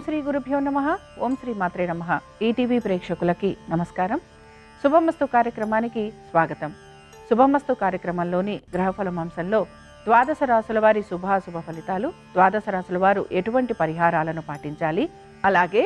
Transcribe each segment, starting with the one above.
శ్రీ గురుభ్యో నమః. ఓం శ్రీ మాత్రే నమః. ఈటీవీ ప్రేక్షకులకి నమస్కారం. శుభమస్తు కార్యక్రమానికి స్వాగతం. శుభమస్తు కార్యక్రమంలోని గ్రహఫలం అంశంలో ద్వాదశ రాశుల వారి శుభాశుభ ఫలితాలు, ద్వాదశ రాశుల వారు ఎటువంటి పరిహారాలను పాటించాలి, అలాగే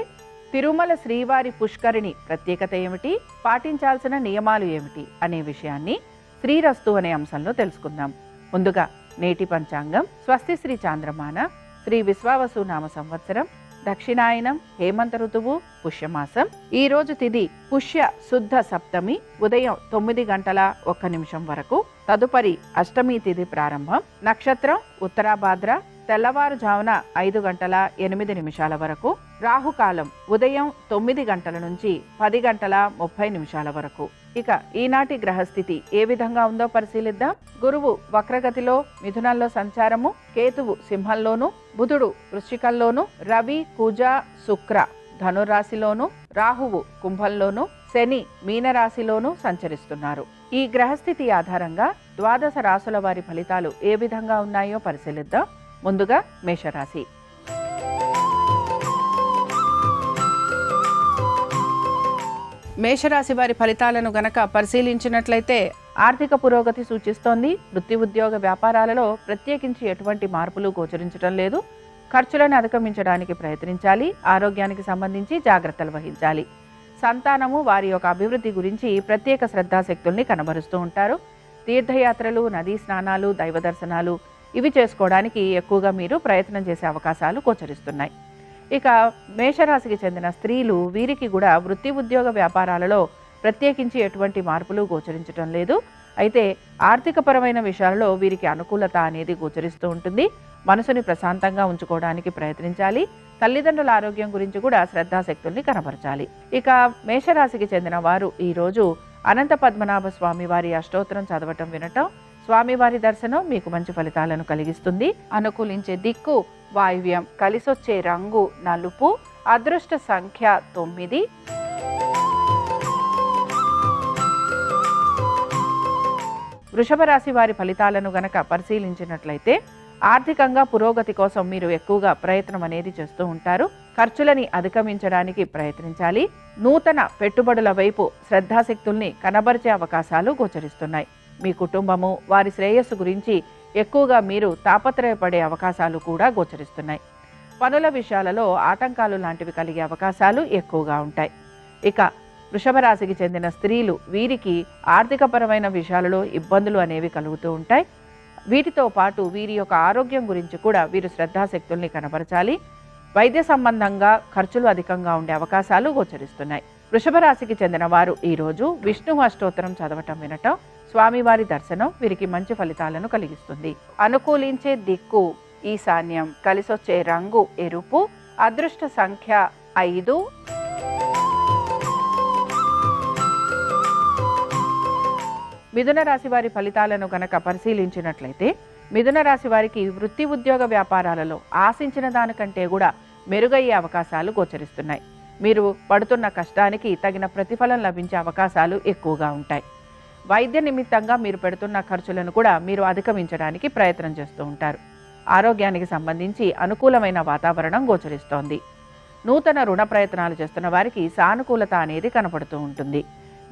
తిరుమల శ్రీవారి పుష్కరిణి ప్రత్యేకత ఏమిటి, పాటించాల్సిన నియమాలు ఏమిటి అనే విషయాన్ని శ్రీరస్తు అనే అంశంలో తెలుసుకుందాం. ముందుగా నేటి పంచాంగం. స్వస్తి శ్రీ చాంద్రమాన శ్రీ విశ్వావసు నామ సంవత్సరం, దక్షిణాయనం, హేమంత ఋతువు, పుష్యమాసం. ఈ రోజు తిథి పుష్య శుద్ధ సప్తమి ఉదయం 9:01 వరకు. తదుపరి అష్టమి తిథి ప్రారంభం. నక్షత్రం ఉత్తరాభాద్ర తెల్లవారుజామున 5:08 వరకు. రాహుకాలం ఉదయం 9 గంటల నుంచి 10:30 వరకు. ఇక ఈనాటి గ్రహస్థితి ఏ విధంగా ఉందో పరిశీలిద్దాం. గురువు వక్రగతిలో మిథునంలో సంచారము, కేతువు సింహంలోను, బుధుడు వృశ్చికంలోను, రవి కుజ శుక్ర ధనురాశిలోను, రాహువు కుంభంలోను, శని మీనరాశిలోను సంచరిస్తున్నారు. ఈ గ్రహస్థితి ఆధారంగా ద్వాదశ రాశుల వారి ఫలితాలు ఏ విధంగా ఉన్నాయో పరిశీలిద్దాం. ముందుగా మేషరాశి. మేషరాశి వారి ఫలితాలను గనక పరిశీలించినట్లయితే ఆర్థిక పురోగతి సూచిస్తోంది. వృత్తి ఉద్యోగ వ్యాపారాలలో ప్రత్యేకించి ఎటువంటి మార్పులు గోచరించడం లేదు. ఖర్చులను అధిగమించడానికి ప్రయత్నించాలి. ఆరోగ్యానికి సంబంధించి జాగ్రత్తలు వహించాలి. సంతానము వారి యొక్క అభివృద్ధి గురించి ప్రత్యేక శ్రద్ధాశక్తుల్ని కనబరుస్తూ ఉంటారు. తీర్థయాత్రలు, నదీ స్నానాలు, దైవ దర్శనాలు ఇవి చేసుకోవడానికి ఎక్కువగా మీరు ప్రయత్నం చేసే అవకాశాలు గోచరిస్తున్నాయి. ఇక మేషరాశికి చెందిన స్త్రీలు, వీరికి కూడా వృత్తి ఉద్యోగ వ్యాపారాలలో ప్రత్యేకించి ఎటువంటి మార్పులు గోచరించడం లేదు. అయితే ఆర్థికపరమైన విషయాలలో వీరికి అనుకూలత అనేది గోచరిస్తూ ఉంటుంది. మనసుని ప్రశాంతంగా ఉంచుకోవడానికి ప్రయత్నించాలి. తల్లిదండ్రుల ఆరోగ్యం గురించి కూడా శ్రద్ధాశక్తుల్ని కనబరచాలి. ఇక మేషరాశికి చెందిన వారు ఈరోజు అనంత పద్మనాభ స్వామి వారి అష్టోత్తరం చదవటం, వినటం, స్వామివారి దర్శనం మీకు మంచి ఫలితాలను కలిగిస్తుంది. అనుకూలించే దిక్కు వాయువ్యం, కలిసొచ్చే రంగు నలుపు, అదృష్ట సంఖ్య 9. వృషభ రాశి వారి ఫలితాలను గనక పరిశీలించినట్లయితే ఆర్థికంగా పురోగతి కోసం మీరు ఎక్కువగా ప్రయత్నం అనేది చేస్తూ ఉంటారు. ఖర్చులని అధిగమించడానికి ప్రయత్నించాలి. నూతన పెట్టుబడుల వైపు శ్రద్ధాశక్తుల్ని కనబరిచే అవకాశాలు గోచరిస్తున్నాయి. మీ కుటుంబము, వారి శ్రేయస్సు గురించి ఎక్కువగా మీరు తాపత్రయపడే అవకాశాలు కూడా గోచరిస్తున్నాయి. పనుల విషయాలలో ఆటంకాలు లాంటివి కలిగే అవకాశాలు ఎక్కువగా ఉంటాయి. ఇక వృషభ రాశికి చెందిన స్త్రీలు, వీరికి ఆర్థికపరమైన విషయాలలో ఇబ్బందులు అనేవి కలుగుతూ ఉంటాయి. వీటితో పాటు వీరి యొక్క ఆరోగ్యం గురించి కూడా వీరు శ్రద్ధాశక్తుల్ని కనబరచాలి. వైద్య సంబంధంగా ఖర్చులు అధికంగా ఉండే అవకాశాలు గోచరిస్తున్నాయి. వృషభ రాశికి చెందిన వారు ఈరోజు విష్ణు అష్టోత్తరం చదవటం, వినటం, స్వామివారి దర్శనం వీరికి మంచి ఫలితాలను కలిగిస్తుంది. అనుకూలించే దిక్కు ఈశాన్యం, కలిసొచ్చే రంగు ఎరుపు, అదృష్ట సంఖ్య 5. మిథున రాశి వారి ఫలితాలను గనక పరిశీలించినట్లయితే మిథున రాశి వారికి వృత్తి ఉద్యోగ వ్యాపారాలలో ఆశించిన దానికంటే కూడా మెరుగయ్యే అవకాశాలు గోచరిస్తున్నాయి. మీరు పడుతున్న కష్టానికి తగిన ప్రతిఫలం లభించే అవకాశాలు ఎక్కువగా ఉంటాయి. వైద్య నిమిత్తంగా మీరు పెడుతున్న ఖర్చులను కూడా మీరు అధిగమించడానికి ప్రయత్నం చేస్తూ ఉంటారు. ఆరోగ్యానికి సంబంధించి అనుకూలమైన వాతావరణం గోచరిస్తోంది. నూతన రుణ ప్రయత్నాలు చేస్తున్న వారికి సానుకూలత అనేది కనపడుతూ ఉంటుంది.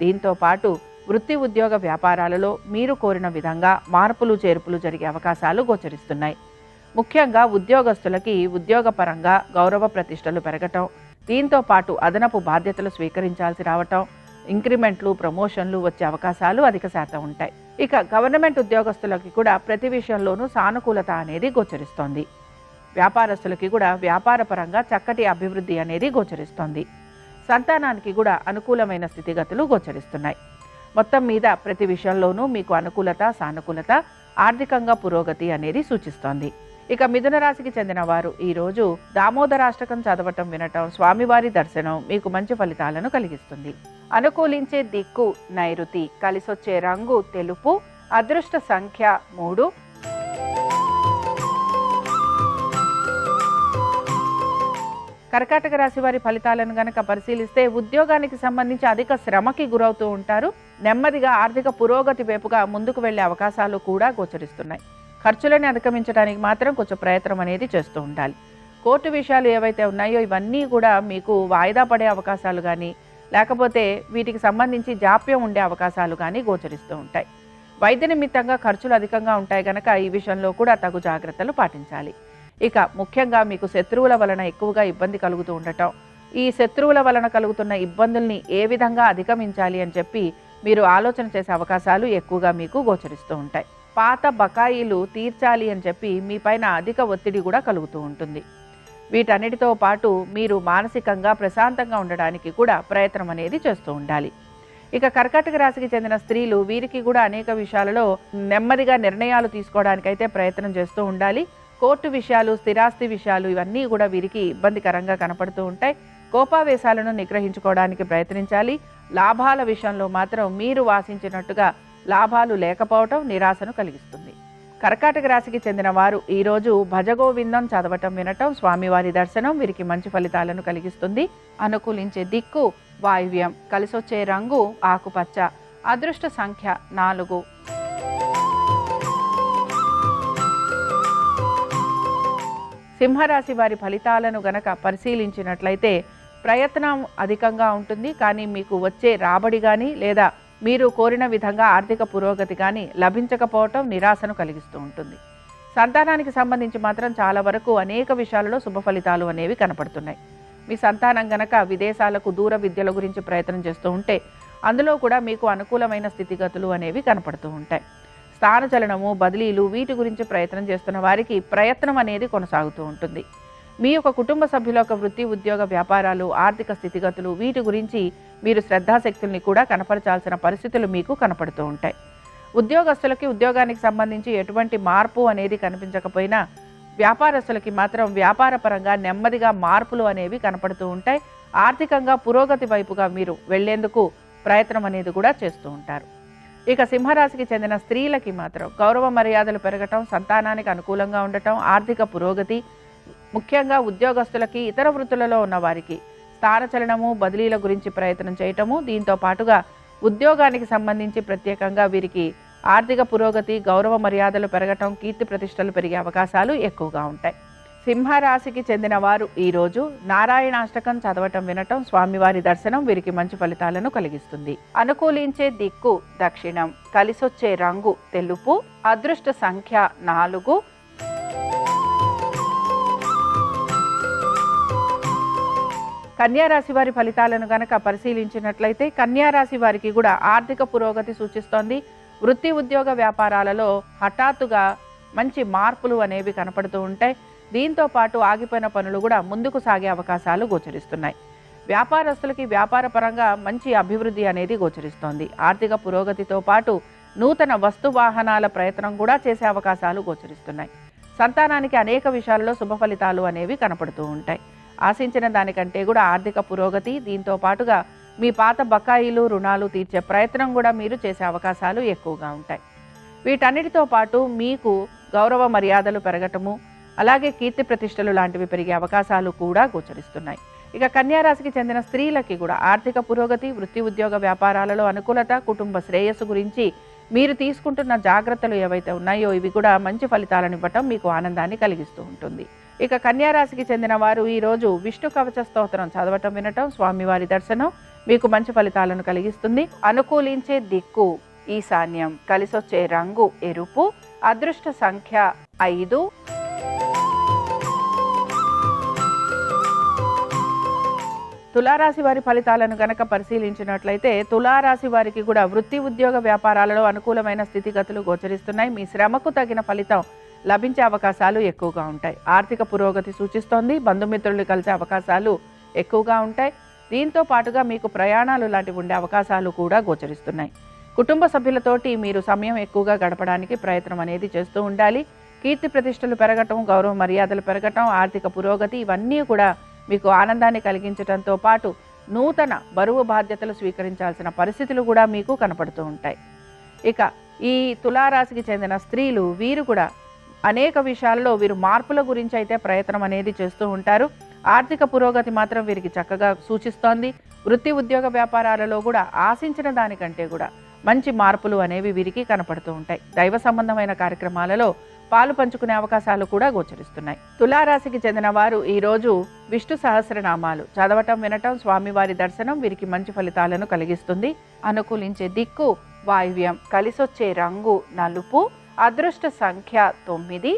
దీంతో పాటు వృత్తి ఉద్యోగ వ్యాపారాలలో మీరు కోరిన విధంగా మార్పులు చేర్పులు జరిగే అవకాశాలు గోచరిస్తున్నాయి. ముఖ్యంగా ఉద్యోగస్తులకి ఉద్యోగపరంగా గౌరవ ప్రతిష్టలు పెరగటం, దీంతో పాటు అదనపు బాధ్యతలు స్వీకరించాల్సి రావటం, ఇంక్రిమెంట్లు, ప్రమోషన్లు వచ్చే అవకాశాలు అధిక శాతం ఉంటాయి. ఇక గవర్నమెంట్ ఉద్యోగస్తులకి కూడా ప్రతి విషయంలోనూ సానుకూలత అనేది గోచరిస్తోంది. వ్యాపారస్తులకి కూడా వ్యాపారపరంగా చక్కటి అభివృద్ధి అనేది గోచరిస్తోంది. సంతానానికి కూడా అనుకూలమైన స్థితిగతులు గోచరిస్తున్నాయి. మొత్తం మీద ప్రతి విషయంలోనూ మీకు అనుకూలత, సానుకూలత, ఆర్థికంగా పురోగతి అనేది సూచిస్తోంది. ఇక మిథున రాశికి చెందిన వారు ఈరోజు దామోదరాష్టకం చదవటం, వినటం, స్వామివారి దర్శనం మీకు మంచి ఫలితాలను కలిగిస్తుంది. అనుకూలించే దిక్కు నైరుతి, కలిసొచ్చే రంగు తెలుపు, అదృష్ట సంఖ్య 3. కర్కాటక రాశి వారి ఫలితాలను గనక పరిశీలిస్తే ఉద్యోగానికి సంబంధించి అధిక శ్రమకి గురవుతూ ఉంటారు. నెమ్మదిగా ఆర్థిక పురోగతి వైపుగా ముందుకు వెళ్లే అవకాశాలు కూడా గోచరిస్తున్నాయి. ఖర్చులను అధిగమించడానికి మాత్రం కొంచెం ప్రయత్నం అనేది చేస్తూ ఉండాలి. కోర్టు విషయాలు ఏవైతే ఉన్నాయో ఇవన్నీ కూడా మీకు వాయిదా పడే అవకాశాలు కానీ, లేకపోతే వీటికి సంబంధించి జాప్యం ఉండే అవకాశాలు కానీ గోచరిస్తూ ఉంటాయి. వైద్య నిమిత్తంగా ఖర్చులు అధికంగా ఉంటాయి కనుక ఈ విషయంలో కూడా తగు జాగ్రత్తలు పాటించాలి. ఇక ముఖ్యంగా మీకు శత్రువుల వలన ఎక్కువగా ఇబ్బంది కలుగుతూ ఉండటం, ఈ శత్రువుల వలన కలుగుతున్న ఇబ్బందుల్ని ఏ విధంగా అధిగమించాలి అని చెప్పి మీరు ఆలోచన చేసే అవకాశాలు ఎక్కువగా మీకు గోచరిస్తూ ఉంటాయి. పాత బకాయిలు తీర్చాలి అని చెప్పి మీ పైన అధిక ఒత్తిడి కూడా కలుగుతూ ఉంటుంది. వీటన్నిటితో పాటు మీరు మానసికంగా ప్రశాంతంగా ఉండడానికి కూడా ప్రయత్నం అనేది చేస్తూ ఉండాలి. ఇక కర్కాటక రాశికి చెందిన స్త్రీలు, వీరికి కూడా అనేక విషయాలలో నెమ్మదిగా నిర్ణయాలు తీసుకోవడానికైతే ప్రయత్నం చేస్తూ ఉండాలి. కోర్టు విషయాలు, స్థిరాస్తి విషయాలు ఇవన్నీ కూడా వీరికి ఇబ్బందికరంగా కనపడుతూ ఉంటాయి. కోపావేశాలను నిగ్రహించుకోవడానికి ప్రయత్నించాలి. లాభాల విషయంలో మాత్రం మీరు ఆశించినట్టుగా లాభాలు లేకపోవటం నిరాశను కలిగిస్తుంది. కర్కాటక రాశికి చెందిన వారు ఈరోజు భజగోవిందం చదవటం, వినటం, స్వామివారి దర్శనం వీరికి మంచి ఫలితాలను కలిగిస్తుంది. అనుకూలించే దిక్కు వాయువ్యం, కలిసొచ్చే రంగు ఆకుపచ్చ, అదృష్ట సంఖ్య 4. సింహరాశి వారి ఫలితాలను గనక పరిశీలించినట్లయితే ప్రయత్నం అధికంగా ఉంటుంది, కానీ మీకు వచ్చే రాబడి కానీ లేదా మీరు కోరిన విధంగా ఆర్థిక పురోగతి కానీ లభించకపోవటం నిరాశను కలిగిస్తూ ఉంటుంది. సంతానానికి సంబంధించి మాత్రం చాలా వరకు అనేక విషయాలలో శుభ ఫలితాలు అనేవి కనపడుతున్నాయి. మీ సంతానం గనక విదేశాలకు దూర విద్యల గురించి ప్రయత్నం చేస్తూ ఉంటే అందులో కూడా మీకు అనుకూలమైన స్థితిగతులు అనేవి కనపడుతూ ఉంటాయి. స్థానచలనము, బదిలీలు వీటి గురించి ప్రయత్నం చేస్తున్న వారికి ప్రయత్నం అనేది కొనసాగుతూ ఉంటుంది. మీ యొక్క కుటుంబ సభ్యుల యొక్క వృత్తి, ఉద్యోగ, వ్యాపారాలు, ఆర్థిక స్థితిగతులు వీటి గురించి మీరు శ్రద్ధాశక్తుల్ని కూడా కనపరచాల్సిన పరిస్థితులు మీకు కనపడుతూ ఉంటాయి. ఉద్యోగస్తులకి ఉద్యోగానికి సంబంధించి ఎటువంటి మార్పు అనేది కనిపించకపోయినా వ్యాపారస్తులకి మాత్రం వ్యాపారపరంగా నెమ్మదిగా మార్పులు అనేవి కనపడుతూ ఉంటాయి. ఆర్థికంగా పురోగతి వైపుగా మీరు వెళ్లేందుకు ప్రయత్నం అనేది కూడా చేస్తూ ఉంటారు. ఇక సింహరాశికి చెందిన స్త్రీలకి మాత్రం గౌరవ మర్యాదలు పెరగటం, సంతానానికి అనుకూలంగా ఉండటం, ఆర్థిక పురోగతి, ముఖ్యంగా ఉద్యోగస్తులకి, ఇతర వృత్తులలో ఉన్న వారికి స్థానచలనము, బదిలీల గురించి ప్రయత్నం చేయటము, దీంతో పాటుగా ఉద్యోగానికి సంబంధించి ప్రత్యేకంగా వీరికి ఆర్థిక పురోగతి, గౌరవ మర్యాదలు పెరగటం, కీర్తి ప్రతిష్టలు పెరిగే అవకాశాలు ఎక్కువగా ఉంటాయి. సింహరాశికి చెందిన వారు ఈరోజు నారాయణాష్టకం చదవటం, వినటం, స్వామివారి దర్శనం వీరికి మంచి ఫలితాలను కలిగిస్తుంది. అనుకూలించే దిక్కు దక్షిణం, కలిసొచ్చే రంగు తెలుపు, అదృష్ట సంఖ్య 4. కన్యారాశి వారి ఫలితాలను గనక పరిశీలించినట్లయితే కన్యారాశి వారికి కూడా ఆర్థిక పురోగతి సూచిస్తోంది. వృత్తి, ఉద్యోగ, వ్యాపారాలలో హఠాత్తుగా మంచి మార్పులు అనేవి కనపడుతూ ఉంటాయి. దీంతో పాటు ఆగిపోయిన పనులు కూడా ముందుకు సాగే అవకాశాలు గోచరిస్తున్నాయి. వ్యాపారస్తులకి వ్యాపార పరంగా మంచి అభివృద్ధి అనేది గోచరిస్తోంది. ఆర్థిక పురోగతితో పాటు నూతన వస్తు వాహనాల ప్రయత్నం కూడా చేసే అవకాశాలు గోచరిస్తున్నాయి. సంతానానికి అనేక విషయాలలో శుభ ఫలితాలు అనేవి కనపడుతూ ఉంటాయి. ఆశించిన దానికంటే కూడా ఆర్థిక పురోగతి, దీంతో పాటుగా మీ పాత బకాయిలు, రుణాలు తీర్చే ప్రయత్నం కూడా మీరు చేసే అవకాశాలు ఎక్కువగా ఉంటాయి. వీటన్నిటితో పాటు మీకు గౌరవ మర్యాదలు పెరగటము, అలాగే కీర్తి ప్రతిష్టలు లాంటివి పెరిగే అవకాశాలు కూడా గోచరిస్తున్నాయి. ఇక కన్యారాశికి చెందిన స్త్రీలకి కూడా ఆర్థిక పురోగతి, వృత్తి, ఉద్యోగ, వ్యాపారాలలో అనుకూలత, కుటుంబ శ్రేయస్సు గురించి మీరు తీసుకుంటున్న జాగ్రత్తలు ఏవైతే ఉన్నాయో ఇవి కూడా మంచి ఫలితాలను ఇవ్వటం మీకు ఆనందాన్ని కలిగిస్తూ ఉంటుంది. ఇక కన్యారాశికి చెందిన వారు ఈరోజు విష్ణు కవచ స్తోత్రం చదవటం, వినటం, స్వామివారి దర్శనం మీకు మంచి ఫలితాలను కలిగిస్తుంది. అనుకూలించే దిక్కు ఈశాన్యం, కలిసొచ్చే రంగు ఎరుపు, అదృష్ట సంఖ్య 5. తులారాశి వారి ఫలితాలను గనక పరిశీలించినట్లయితే తులారాశి వారికి కూడా వృత్తి, ఉద్యోగ, వ్యాపారాలలో అనుకూలమైన స్థితిగతులు గోచరిస్తున్నాయి. మీ శ్రమకు తగిన ఫలితం లభించే అవకాశాలు ఎక్కువగా ఉంటాయి. ఆర్థిక పురోగతి సూచిస్తోంది. బంధుమిత్రులు కలిసే అవకాశాలు ఎక్కువగా ఉంటాయి. దీంతో పాటుగా మీకు ప్రయాణాలు లాంటివి ఉండే అవకాశాలు కూడా గోచరిస్తున్నాయి. కుటుంబ సభ్యులతోటి మీరు సమయం ఎక్కువగా గడపడానికి ప్రయత్నం అనేది చేస్తూ ఉండాలి. కీర్తి ప్రతిష్టలు పెరగటం, గౌరవ మర్యాదలు పెరగటం, ఆర్థిక పురోగతి ఇవన్నీ కూడా మీకు ఆనందాన్ని కలిగించడంతో పాటు నూతన బరువు బాధ్యతలు స్వీకరించాల్సిన పరిస్థితులు కూడా మీకు కనపడుతూ ఉంటాయి. ఇక ఈ తులారాశికి చెందిన స్త్రీలు వీరు కూడా అనేక విషయాల్లో వీరు మార్పుల గురించి అయితే ప్రయత్నం అనేది చేస్తూ ఉంటారు. ఆర్థిక పురోగతి మాత్రం వీరికి చక్కగా సూచిస్తోంది. వృత్తి, ఉద్యోగ, వ్యాపారాలలో కూడా ఆశించిన దానికంటే కూడా మంచి మార్పులు అనేవి వీరికి కనపడుతూ ఉంటాయి. దైవ సంబంధమైన కార్యక్రమాలలో పాలు పంచుకునే అవకాశాలు కూడా గోచరిస్తున్నాయి. తులారాశికి చెందిన వారు ఈరోజు విష్ణు సహస్రనామాలు చదవటం, వినటం, స్వామివారి దర్శనం వీరికి మంచి ఫలితాలను కలిగిస్తుంది. అనుకూలించే దిక్కు వాయువ్యం, కలిసొచ్చే రంగు నలుపు, అదృష్ట సంఖ్య 9.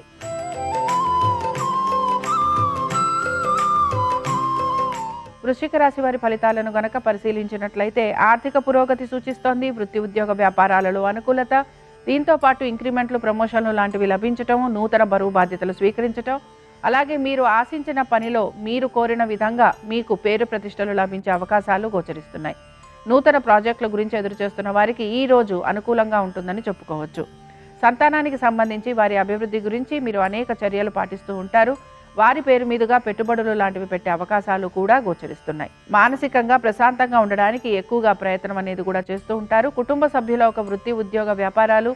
వృశ్చిక రాశి వారి ఫలితాలను గనక పరిశీలించినట్లయితే ఆర్థిక పురోగతి సూచిస్తోంది. వృత్తి, ఉద్యోగ, వ్యాపారాలలో అనుకూలత, దీంతో పాటు ఇంక్రిమెంట్లు, ప్రమోషన్లు లాంటివి లభించటం, నూతన బరువు బాధ్యతలు స్వీకరించటం, అలాగే మీరు ఆశించిన పనిలో మీరు కోరిన విధంగా మీకు పేరు ప్రతిష్టలు లభించే అవకాశాలు గోచరిస్తున్నాయి. నూతన ప్రాజెక్టుల గురించి ఎదురు చేస్తున్న వారికి ఈ రోజు అనుకూలంగా ఉంటుందని చెప్పుకోవచ్చు. సంతానానికి సంబంధించి వారి అభివృద్ధి గురించి మీరు అనేక చర్యలు పాటిస్తూ ఉంటారు. వారి పేరు మీదుగా పెట్టుబడులు లాంటివి పెట్టే అవకాశాలు కూడా గోచరిస్తున్నాయి. మానసికంగా ప్రశాంతంగా ఉండడానికి ఎక్కువగా ప్రయత్నం అనేది కూడా చేస్తూ ఉంటారు. కుటుంబ సభ్యుల ఒక వృత్తి, ఉద్యోగ, వ్యాపారాలు,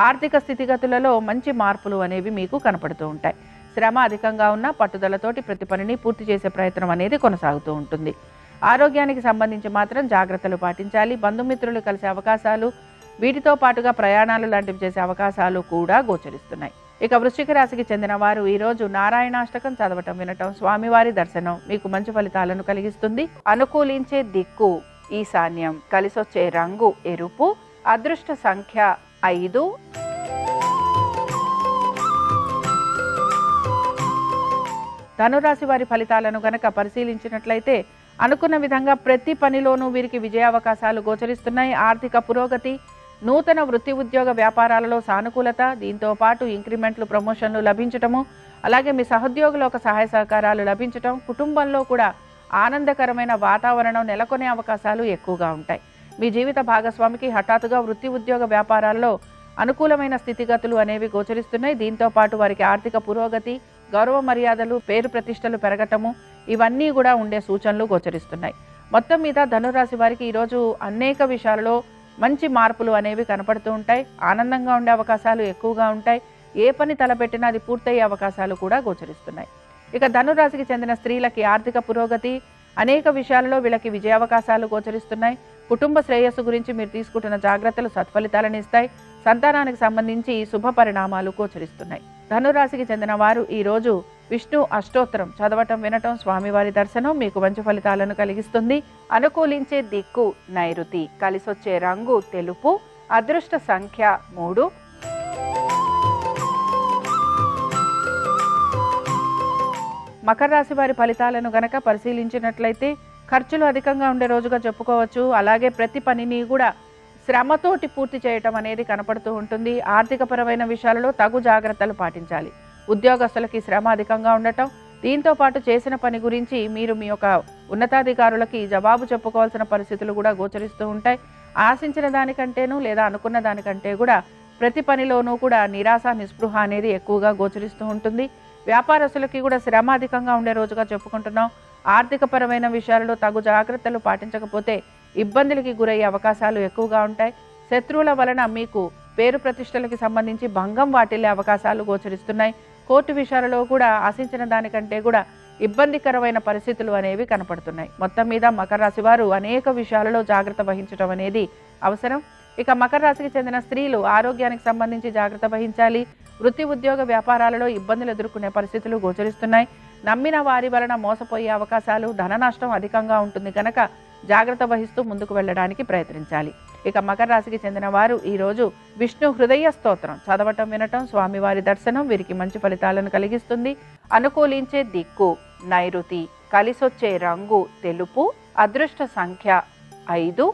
ఆర్థిక స్థితిగతులలో మంచి మార్పులు అనేవి మీకు కనపడుతూ ఉంటాయి. శ్రమ అధికంగా ఉన్న పట్టుదలతోటి ప్రతి పనిని పూర్తి చేసే ప్రయత్నం అనేది కొనసాగుతూ ఉంటుంది. ఆరోగ్యానికి సంబంధించి మాత్రం జాగ్రత్తలు పాటించాలి. బంధుమిత్రులు కలిసే అవకాశాలు, వీటితో పాటుగా ప్రయాణాలు లాంటివి చేసే అవకాశాలు కూడా గోచరిస్తున్నాయి. ఇక వృశ్చిక రాశికి చెందిన వారు ఈరోజు నారాయణాష్టకం చదవటం, వినటం, స్వామివారి దర్శనం మీకు మంచి ఫలితాలను కలిగిస్తుంది. అనుకూలించే దిక్కు ఈశాన్యం, కలిసొచ్చే రంగు ఎరుపు, అదృష్ట సంఖ్య 5. ధనురాశి వారి ఫలితాలను గనక పరిశీలించినట్లయితే అనుకున్న విధంగా ప్రతి పనిలోనూ వీరికి విజయావకాశాలు గోచరిస్తున్నాయి. ఆర్థిక పురోగతి, నూతన వృత్తి, ఉద్యోగ, వ్యాపారాలలో సానుకూలత, దీంతో పాటు ఇంక్రిమెంట్లు, ప్రమోషన్లు లభించటము, అలాగే మీ సహోద్యోగుల ఒక సహాయ సహకారాలు లభించటం, కుటుంబంలో కూడా ఆనందకరమైన వాతావరణం నెలకొనే అవకాశాలు ఎక్కువగా ఉంటాయి. మీ జీవిత భాగస్వామికి హఠాత్తుగా వృత్తి, ఉద్యోగ, వ్యాపారాల్లో అనుకూలమైన స్థితిగతులు అనేవి గోచరిస్తున్నాయి. దీంతో పాటు వారికి ఆర్థిక పురోగతి, గౌరవ మర్యాదలు, పేరు ప్రతిష్టలు పెరగటము, ఇవన్నీ కూడా ఉండే సూచనలు గోచరిస్తున్నాయి. మొత్తం మీద ధనురాశి వారికి ఈరోజు అనేక విషయాలలో మంచి మార్పులు అనేవి కనపడుతూ ఉంటాయి. ఆనందంగా ఉండే అవకాశాలు ఎక్కువగా ఉంటాయి. ఏ పని తలపెట్టినా అది పూర్తయ్యే అవకాశాలు కూడా గోచరిస్తున్నాయి. ఇక ధనురాశికి చెందిన స్త్రీలకి ఆర్థిక పురోగతి, అనేక విషయాలలో వీళ్ళకి విజయావకాశాలు గోచరిస్తున్నాయి. కుటుంబ శ్రేయస్సు గురించి మీరు తీసుకుంటున్న జాగ్రత్తలు సత్ఫలితాలను ఇస్తాయి. సంతానానికి సంబంధించి శుభ పరిణామాలు గోచరిస్తున్నాయి. ధనురాశికి చెందిన వారు ఈరోజు విష్ణు అష్టోత్తరం చదవటం, వినటం, స్వామివారి దర్శనం మీకు మంచి ఫలితాలను కలిగిస్తుంది. అనుకూలించే దిక్కు నైరుతి, కలిసొచ్చే రంగు తెలుపు, అదృష్ట సంఖ్య 3. మకర రాశి వారి ఫలితాలను గనక పరిశీలించినట్లయితే ఖర్చులు అధికంగా ఉండే రోజుగా చెప్పుకోవచ్చు. అలాగే ప్రతి పనిని కూడా శ్రమతోటి పూర్తి చేయటం అనేది కనపడుతూ ఉంటుంది. ఆర్థికపరమైన విషయాలలో తగు జాగ్రత్తలు పాటించాలి. ఉద్యోగస్తులకి శ్రమ అధికంగా ఉండటం, దీంతో పాటు చేసిన పని గురించి మీరు మీ యొక్క ఉన్నతాధికారులకి జవాబు చెప్పుకోవాల్సిన పరిస్థితులు కూడా గోచరిస్తూ ఉంటాయి. ఆశించిన దానికంటేనూ లేదా అనుకున్న దానికంటే కూడా ప్రతి పనిలోనూ కూడా నిరాశ, నిస్పృహ అనేది ఎక్కువగా గోచరిస్తూ ఉంటుంది. వ్యాపారస్తులకి కూడా శ్రమ అధికంగా ఉండే రోజుగా చెప్పుకుంటున్నాం. ఆర్థికపరమైన విషయాలలో తగు జాగ్రత్తలు పాటించకపోతే ఇబ్బందులకి గురయ్యే అవకాశాలు ఎక్కువగా ఉంటాయి. శత్రువుల వలన మీకు పేరు ప్రతిష్టలకి సంబంధించి భంగం వాటిల్లే అవకాశాలు గోచరిస్తున్నాయి. కోర్టు విషయాలలో కూడా ఆశించిన దానికంటే కూడా ఇబ్బందికరమైన పరిస్థితులు అనేవి కనపడుతున్నాయి. మొత్తం మీద మకర రాశి వారు అనేక విషయాలలో జాగ్రత్త వహించడం అనేది అవసరం. ఇక మకర రాశికి చెందిన స్త్రీలు ఆరోగ్యానికి సంబంధించి జాగ్రత్త వహించాలి. వృత్తి, ఉద్యోగ, వ్యాపారాలలో ఇబ్బందులు ఎదుర్కొనే పరిస్థితులు గోచరిస్తున్నాయి. నమ్మిన వారి వలన మోసపోయే అవకాశాలు, ధన నష్టం అధికంగా ఉంటుంది కనుక జాగ్రత్త వహిస్తూ ముందుకు వెళ్ళడానికి ప్రయత్నించాలి. ఇక మకర రాశికి చెందిన వారు ఈరోజు విష్ణు హృదయ స్తోత్రం చదవటం, వినటం, స్వామివారి దర్శనం వీరికి మంచి ఫలితాలను కలిగిస్తుంది. అనుకూలించే దిక్కు నైరుతి, కలిసొచ్చే రంగు తెలుపు, అదృష్ట సంఖ్య 5.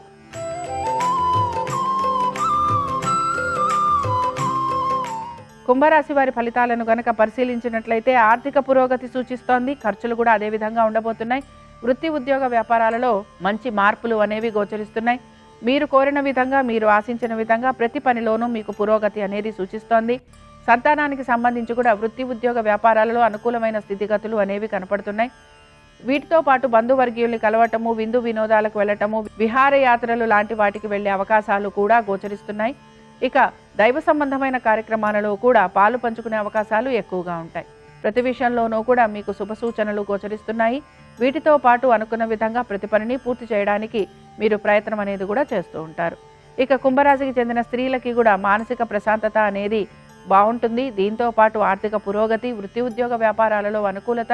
కుంభరాశి వారి ఫలితాలను గనక పరిశీలించినట్లయితే ఆర్థిక పురోగతి సూచిస్తోంది. ఖర్చులు కూడా అదే విధంగా ఉండబోతున్నాయి. వృత్తి, ఉద్యోగ, వ్యాపారాలలో మంచి మార్పులు అనేవి గోచరిస్తున్నాయి. మీరు కోరిన విధంగా, మీరు ఆశించిన విధంగా ప్రతి పనిలోనూ మీకు పురోగతి అనేది సూచిస్తోంది. సంతానానికి సంబంధించి కూడా వృత్తి, ఉద్యోగ, వ్యాపారాలలో అనుకూలమైన స్థితిగతులు అనేవి కనపడుతున్నాయి. వీటితో పాటు బంధువర్గీయుల్ని కలవటము, విందు వినోదాలకు వెళ్ళటము, విహారయాత్రలు లాంటి వాటికి వెళ్లే అవకాశాలు కూడా గోచరిస్తున్నాయి. ఇక దైవ సంబంధమైన కార్యక్రమాలలో కూడా పాలు పంచుకునే అవకాశాలు ఎక్కువగా ఉంటాయి. ప్రతి విషయంలోనూ కూడా మీకు శుభ సూచనలు గోచరిస్తున్నాయి. వీటితో పాటు అనుకున్న విధంగా ప్రతి పనిని పూర్తి చేయడానికి మీరు ప్రయత్నం అనేది కూడా చేస్తూ ఉంటారు. ఇక కుంభరాశికి చెందిన స్త్రీలకి కూడా మానసిక ప్రశాంతత అనేది బాగుంటుంది. దీంతో పాటు ఆర్థిక పురోగతి, వృత్తి ఉద్యోగ వ్యాపారాలలో అనుకూలత,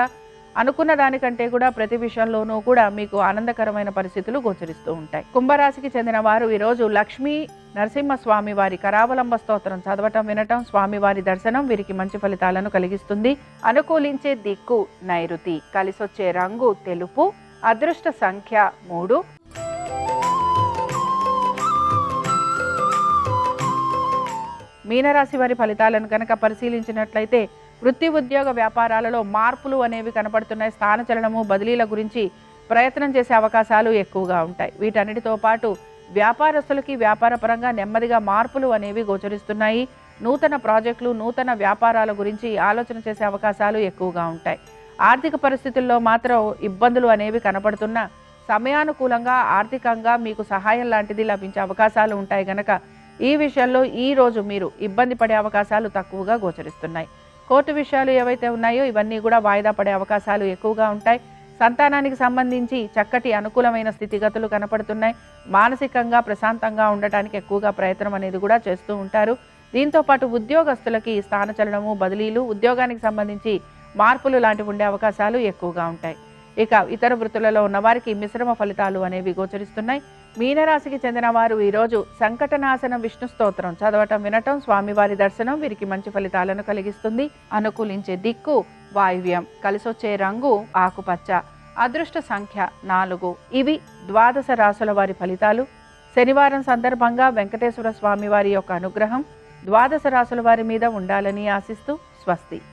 అనుకున్న దానికంటే కూడా ప్రతి విషయంలోనూ కూడా మీకు ఆనందకరమైన పరిస్థితులు గోచరిస్తూ ఉంటాయి. కుంభరాశికి చెందిన వారు ఈరోజు లక్ష్మీ నరసింహస్వామి వారి కరావలంబ స్తోత్రం చదవటం, వినటం, స్వామివారి దర్శనం వీరికి మంచి ఫలితాలను కలిగిస్తుంది. అనుకూలించే దిక్కు నైరుతి, కలిసొచ్చే రంగు తెలుపు, అదృష్ట సంఖ్య 3. మీనరాశి వారి ఫలితాలను కనుక పరిశీలించినట్లయితే వృత్తి ఉద్యోగ వ్యాపారాలలో మార్పులు అనేవి కనపడుతున్నాయి. స్థానచలనము, బదిలీల గురించి ప్రయత్నం చేసే అవకాశాలు ఎక్కువగా ఉంటాయి. వీటన్నిటితో పాటు వ్యాపారస్తులకి వ్యాపారపరంగా నెమ్మదిగా మార్పులు అనేవి గోచరిస్తున్నాయి. నూతన ప్రాజెక్టులు, నూతన వ్యాపారాల గురించి ఆలోచన చేసే అవకాశాలు ఎక్కువగా ఉంటాయి. ఆర్థిక పరిస్థితుల్లో మాత్రం ఇబ్బందులు అనేవి కనపడుతున్నా సమయానుకూలంగా ఆర్థికంగా మీకు సహాయం లాంటిది లభించే అవకాశాలు ఉంటాయి గనక ఈ విషయంలో ఈ రోజు మీరు ఇబ్బంది పడే అవకాశాలు తక్కువగా గోచరిస్తున్నాయి. కోర్టు విషయాలు ఏవైతే ఉన్నాయో ఇవన్నీ కూడా వాయిదా పడే అవకాశాలు ఎక్కువగా ఉంటాయి. సంతానానికి సంబంధించి చక్కటి అనుకూలమైన స్థితిగతులు కనపడుతున్నాయి. మానసికంగా ప్రశాంతంగా ఉండటానికి ఎక్కువగా ప్రయత్నం అనేది కూడా చేస్తూ ఉంటారు. దీంతో పాటు ఉద్యోగస్తులకి స్థానచలనము, బదిలీలు, ఉద్యోగానికి సంబంధించి మార్పులు లాంటివి ఉండే అవకాశాలు ఎక్కువగా ఉంటాయి. ఇక ఇతర వృత్తులలో ఉన్నవారికి మిశ్రమ ఫలితాలు అనేవి గోచరిస్తున్నాయి. మీనరాశికి చెందిన వారు ఈరోజు సంకటనాశన విష్ణు స్తోత్రం చదవటం, వినటం, స్వామివారి దర్శనం వీరికి మంచి ఫలితాలను కలిగిస్తుంది. అనుకూలించే దిక్కు వాయువ్యం, కలిసొచ్చే రంగు ఆకుపచ్చ, అదృష్ట సంఖ్య 4. ఇవి ద్వాదశ రాశుల వారి ఫలితాలు. శనివారం సందర్భంగా వెంకటేశ్వర స్వామి వారి యొక్క అనుగ్రహం ద్వాదశ రాశుల వారి మీద ఉండాలని ఆశిస్తూ స్వస్తి.